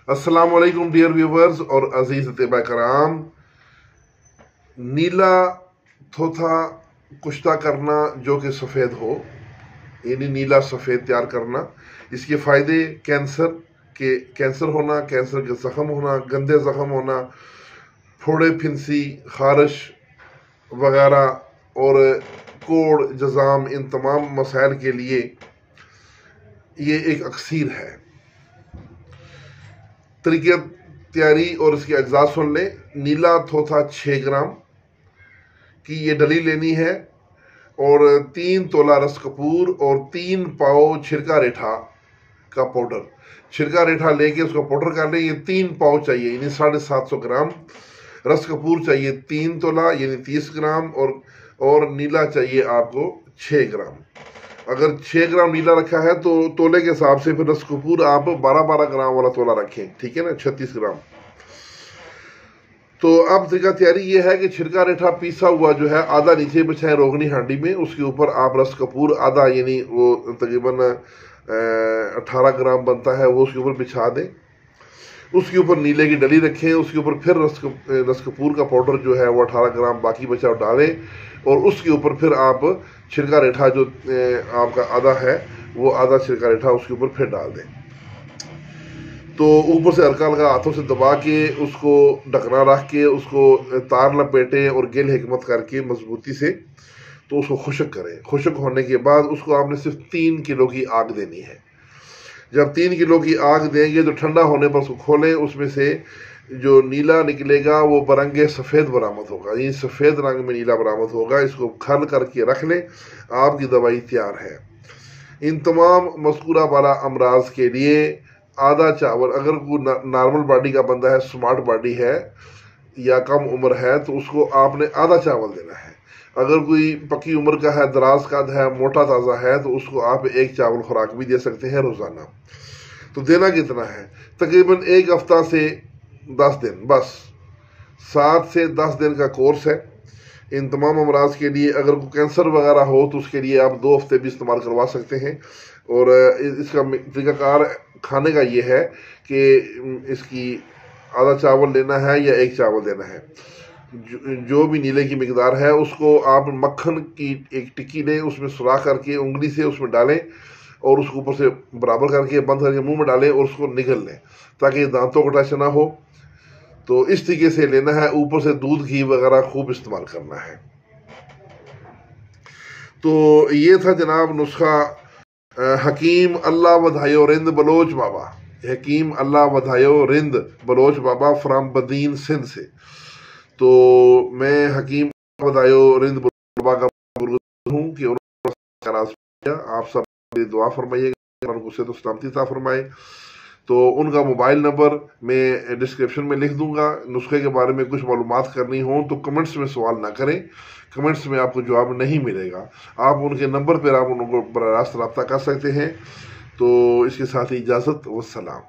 अस्सलाम वालेकुम dear viewers और अजीज तैयबा कराम। नीला थोथा कुश्ता करना जो कि सफ़ेद हो, यानी नीला सफ़ेद तैयार करना, इसके फ़ायदे कैंसर होना, कैंसर के ज़ख़म होना, गंदे ज़ख़म होना, फोड़े फिंसी खारिश वगैरह और कोड़ जज़ाम, इन तमाम मसाइल के लिए ये एक अक्सीर है। तरीके तैयारी और इसके अज्जा सुन लें। नीला थोथा 6 ग्राम की ये डली लेनी है और 3 तोला रस कपूर और 3 पाव छिरका रेठा का पाउडर। छिरका रेठा लेके उसका पाउडर कर लें। ये 3 पाव चाहिए, यानी 750 ग्राम। रस कपूर चाहिए 3 तोला यानी 30 ग्राम और नीला चाहिए आपको 6 ग्राम। अगर 6 ग्राम नीला रखा है तो तोले के हिसाब से फिर रस कपूर आप 12-12 ग्राम वाला तोला रखें, ठीक है ना, 36 ग्राम। तो अब तरीका तैयारी ये है कि छिरका रेठा पीसा हुआ जो है आधा नीचे बिछाएं रोगनी हांडी में, उसके ऊपर आप रस कपूर आधा, यानी वो तकरीबन 18 ग्राम बनता है, वो उसके ऊपर बिछा दें। उसके ऊपर नीले की डली रखें, उसके ऊपर फिर रस कपूर का पाउडर जो है वो 18 ग्राम बाकी बचा डालें और उसके ऊपर फिर आप छिरका रेठा जो आपका आधा है वो आधा छिरका रेठा उसके ऊपर फिर डाल दें। तो ऊपर से हल्का हल्का हाथों से दबा के उसको ढकना रख के उसको तार लपेटें और गिल हिकमत करके मजबूती से तो उसको खुश्क करें। खुश्क होने के बाद उसको आपने सिर्फ 3 किलो की आग देनी है। जब 3 किलो की आग देंगे तो ठंडा होने पर उसको खोलें, उसमें से जो नीला निकलेगा वो बरंगे सफ़ेद बरामद होगा, ये सफ़ेद रंग में नीला बरामद होगा। इसको खल करके रख लें, आपकी दवाई तैयार है। इन तमाम मज़कूरा वाला अमराज के लिए आधा चावल, अगर कोई नॉर्मल बॉडी का बंदा है, स्मार्ट बॉडी है या कम उम्र है तो उसको आपने आधा चावल देना है। अगर कोई पक्की उम्र का है, दराज कद है, मोटा ताज़ा है तो उसको आप 1 चावल खुराक भी दे सकते हैं रोज़ाना। तो देना कितना है? तकरीबन 1 हफ्ता से 10 दिन, बस 7 से 10 दिन का कोर्स है इन तमाम अमराज के लिए। अगर कोई कैंसर वगैरह हो तो उसके लिए आप 2 हफ्ते भी इस्तेमाल करवा सकते हैं। और इसका तरीकाकार खाने का ये है कि इसकी आधा चावल लेना है या 1 चावल देना है। जो भी नीले की मिकदार है उसको आप मक्खन की एक टिक्की लें, उसमें सुराख करके उंगली से उसमें डालें और उसको ऊपर से बराबर करके बंद करके मुंह में डालें और उसको निगल लें ताकि दांतों का टच ना हो। तो इस तरीके से लेना है। ऊपर से दूध घी वगैरह खूब इस्तेमाल करना है। तो ये था जनाब नुस्खा हकीम अल्लाह वधायो रिंद बलोच बाबा, हकीम अल्लाह वधायो रिंद बलोच बाबा फ्राम बदीन सिंध से। तो मैं हकीम वधायो रिंद बलोच बाबा का गुरु हूँ कि उन्होंने आप सब दुआ फरमाइएगा, उनको से तो सलामती ता फरमाए। तो उनका मोबाइल नंबर मैं डिस्क्रिप्शन में लिख दूंगा। नुस्खे के बारे में कुछ मालूमात करनी हो तो कमेंट्स में सवाल ना करें, कमेंट्स में आपको जवाब नहीं मिलेगा। आप उनके नंबर पर आप उनको बराह रास्त रब्ता कर सकते हैं। तो इसके साथ ही इजाज़त, वस्सलाम।